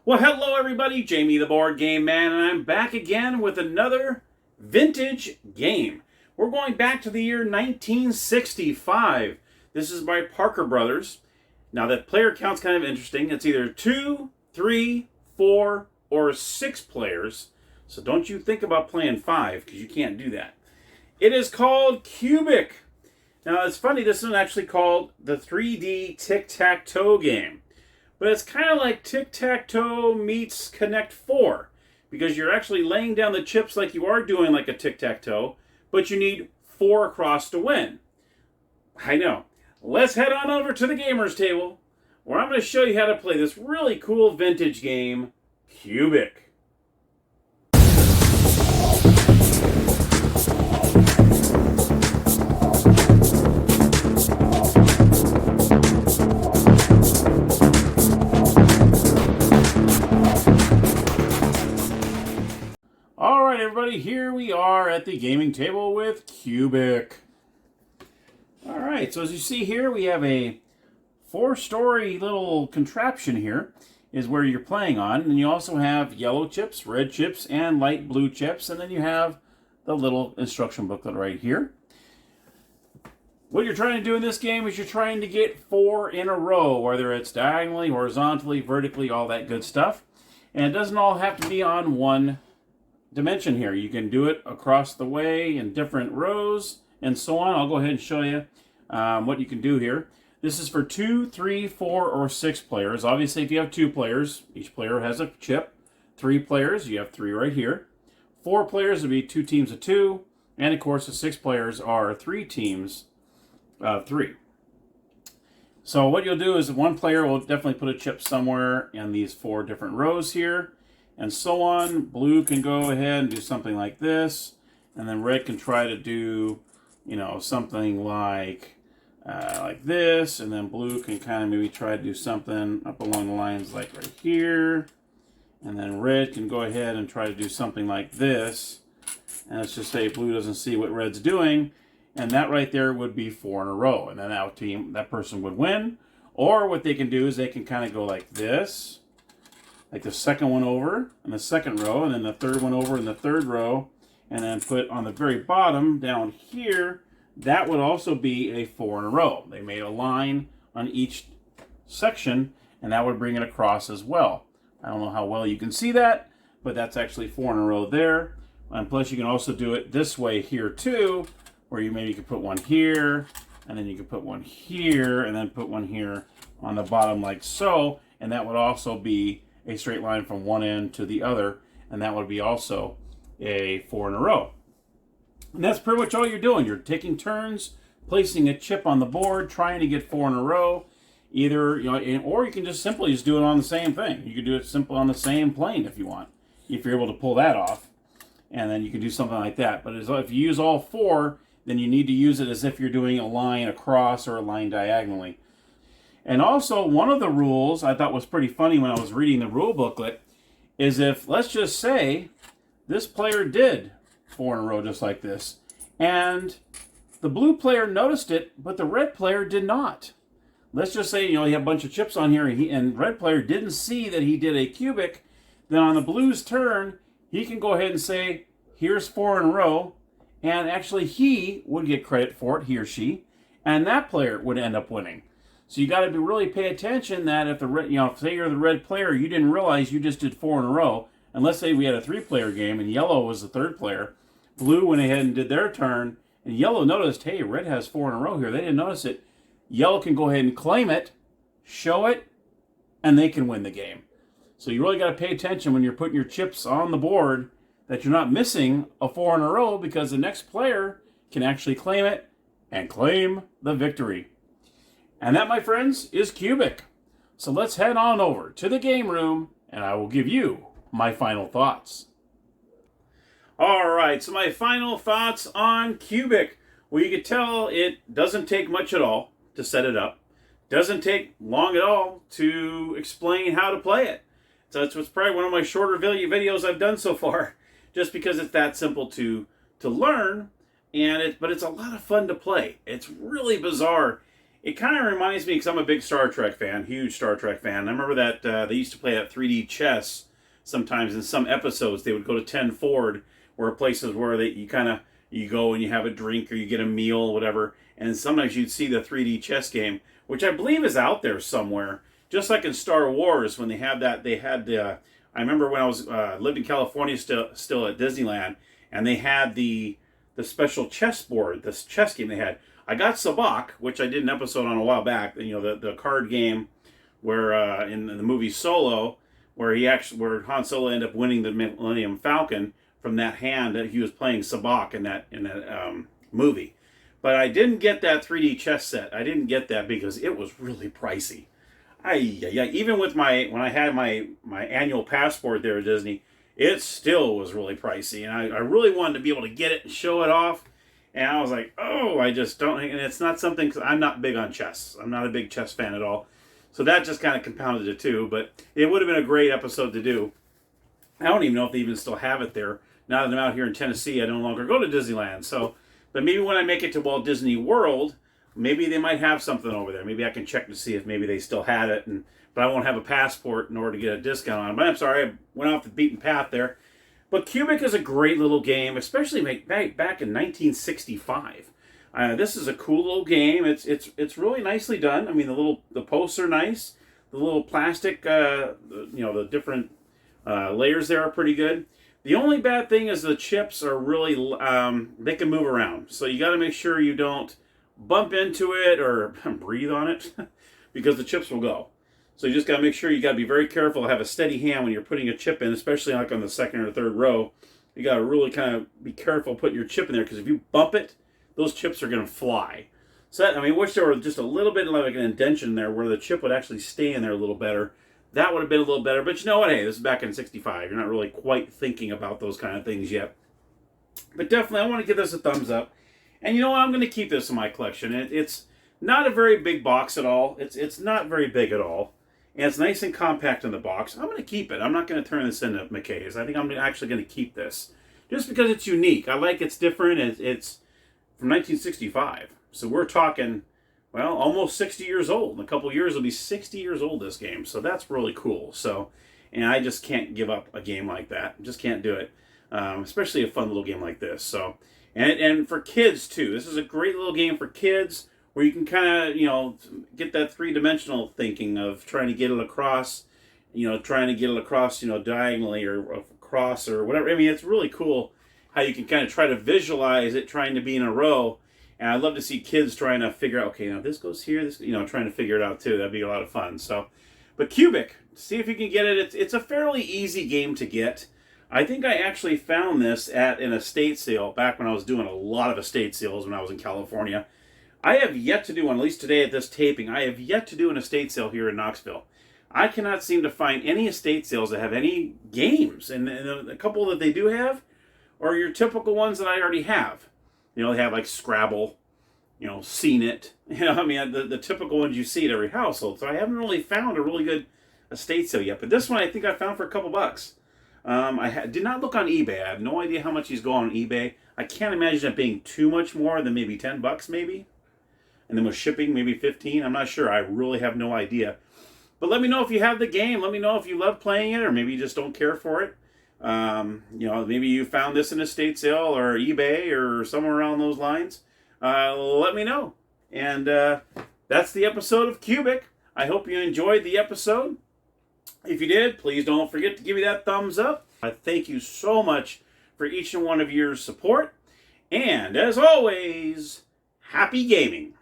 Well, hello everybody, Jamie the Board Game Man, and I'm back again with another vintage game. We're going back to the year 1965. This is by Parker Brothers. Now that player count's kind of interesting. It's either 2, 3, 4, or 6 players. So don't you think about playing 5, because you can't do that. It is called Qubic. Now it's funny, this is actually called the 3D Tic-Tac-Toe game. But it's kind of like Tic-Tac-Toe meets Connect 4. Because you're actually laying down the chips like you are doing like a Tic-Tac-Toe. But you need 4 across to win. I know. Let's head on over to the gamer's table, where I'm going to show you how to play this really cool vintage game, Qubic. Alright everybody, here we are at the gaming table with Qubic. Alright, so as you see here, we have a 4-story little contraption here, is where you're playing on. And you also have yellow chips, red chips, and light blue chips. And then you have the little instruction booklet right here. What you're trying to do in this game is you're trying to get 4 in a row, whether it's diagonally, horizontally, vertically, all that good stuff. And it doesn't all have to be on one dimension here. You can do it across the way in different rows and so on. I'll go ahead and show you what you can do here. This is for 2, 3, 4, or 6 players. Obviously, if you have 2 players, each player has a chip. 3 players, you have 3 right here. 4 players would be 2 teams of 2. And of course, the 6 players are 3 teams of 3. So what you'll do is one player will definitely put a chip somewhere in these 4 different rows here. And so on. Blue can go ahead and do something like this. And then red can try to do, something like this. And then blue can kind of maybe try to do something up along the lines like right here. And then red can go ahead and try to do something like this. And let's just say blue doesn't see what red's doing. And that right there would be 4 in a row. And then that person would win. Or what they can do is they can kind of go like this. Like the second one over in the second row, and then the third one over in the third row, and then put on the very bottom down here, that would also be a 4 in a row. They made a line on each section, and that would bring it across as well. I don't know how well you can see that, but that's actually 4 in a row there. And plus you can also do it this way here too, where you maybe could put one here, and then you could put one here, and then put one here on the bottom like so, and that would also be a straight line from one end to the other, and that would be also a 4 in a row. And that's pretty much all you're doing. You're taking turns, placing a chip on the board, trying to get 4 in a row. Either, or you can just simply do it on the same thing. You can do it simple on the same plane if you want, if you're able to pull that off. And then you can do something like that. But if you use all 4, then you need to use it as if you're doing a line across or a line diagonally. And also, one of the rules I thought was pretty funny when I was reading the rule booklet is if, let's just say, this player did 4 in a row just like this, and the blue player noticed it, but the red player did not. Let's just say, you have a bunch of chips on here, and red player didn't see that he did a Qubic, then on the blue's turn, he can go ahead and say, here's 4 in a row, and actually he would get credit for it, he or she, and that player would end up winning. So you got to really pay attention that if say you're the red player, you didn't realize you just did 4 in a row. And let's say we had a 3-player game and yellow was the 3rd player. Blue went ahead and did their turn, and yellow noticed, hey, red has 4 in a row here. They didn't notice it. Yellow can go ahead and claim it, show it, and they can win the game. So you really got to pay attention when you're putting your chips on the board that you're not missing a 4 in a row, because the next player can actually claim it and claim the victory. And that, my friends, is Qubic. So let's head on over to the game room, and I will give you my final thoughts. All right, so my final thoughts on Qubic. Well, you can tell it doesn't take much at all to set it up. Doesn't take long at all to explain how to play it. So it's probably one of my shorter videos I've done so far, just because it's that simple to learn, but it's a lot of fun to play. It's really bizarre. It kind of reminds me, because I'm a big Star Trek fan, huge Star Trek fan. I remember that they used to play that 3D chess sometimes in some episodes. They would go to 10 Ford, where places where you go and you have a drink or you get a meal, whatever. And sometimes you'd see the 3D chess game, which I believe is out there somewhere. Just like in Star Wars, when they had that, I remember when I was lived in California still at Disneyland, and they had the special chessboard, this chess game they had. I got Sabak, which I did an episode on a while back. You know, the card game where in the movie Solo, where Han Solo ended up winning the Millennium Falcon from that hand that he was playing Sabak in that movie. But I didn't get that 3D chess set. I didn't get that because it was really pricey. Even with when I had my annual passport there at Disney, it still was really pricey, and I really wanted to be able to get it and show it off. And I was like, oh, I just don't. And it's not something, because I'm not big on chess. I'm not a big chess fan at all. So that just kind of compounded it too. But it would have been a great episode to do. I don't even know if they even still have it there. Now that I'm out here in Tennessee, I no longer go to Disneyland. So, but maybe when I make it to Walt Disney World, maybe they might have something over there. Maybe I can check to see if maybe they still had it. But I won't have a passport in order to get a discount on it. But I'm sorry, I went off the beaten path there. But Qubic is a great little game, especially back in 1965. This is a cool little game. It's really nicely done. I mean, the posts are nice. The little plastic, the different layers there are pretty good. The only bad thing is the chips are really, they can move around. So you got to make sure you don't bump into it or breathe on it because the chips will go. So you just got to make sure you got to be very careful, have a steady hand when you're putting a chip in, especially like on the second or third row. You got to really kind of be careful putting your chip in there, because if you bump it, those chips are going to fly. So I wish there were just a little bit like an indentation there where the chip would actually stay in there a little better. That would have been a little better. But you know what? Hey, this is back in 65. You're not really quite thinking about those kind of things yet. But definitely, I want to give this a thumbs up. And you know what? I'm going to keep this in my collection. It's not a very big box at all. It's not very big at all. And it's nice and compact in the box. I'm going to keep it. I'm not going to turn this into McKay's. I think I'm actually going to keep this. Just because it's unique. I like it's different. It's from 1965. So we're talking, well, almost 60 years old. In a couple years, it'll be 60 years old, this game. So that's really cool. So, and I just can't give up a game like that. Just can't do it. Especially a fun little game like this. So, and for kids, too. This is a great little game for kids, where you can kind of, get that three-dimensional thinking of trying to get it across, diagonally or across or whatever. I mean, it's really cool how you can kind of try to visualize it trying to be in a row. And I'd love to see kids trying to figure out, okay, now this goes here, this, trying to figure it out too. That'd be a lot of fun. So, but Qubic, see if you can get it. It's a fairly easy game to get. I think I actually found this at an estate sale back when I was doing a lot of estate sales when I was in California. I have yet to do one, at least today at this taping, I have yet to do an estate sale here in Knoxville. I cannot seem to find any estate sales that have any games. And a couple that they do have are your typical ones that I already have. They have like Scrabble, Seen It. The typical ones you see at every household. So I haven't really found a really good estate sale yet. But this one I think I found for a couple bucks. I did not look on eBay. I have no idea how much he's going on eBay. I can't imagine it being too much more than maybe $10 maybe. And then with shipping, maybe 15. I'm not sure. I really have no idea. But let me know if you have the game. Let me know if you love playing it, or maybe you just don't care for it. Maybe you found this in a estate sale or eBay or somewhere around those lines. Let me know. And that's the episode of Qubic. I hope you enjoyed the episode. If you did, please don't forget to give me that thumbs up. I thank you so much for each and one of your support. And as always, happy gaming.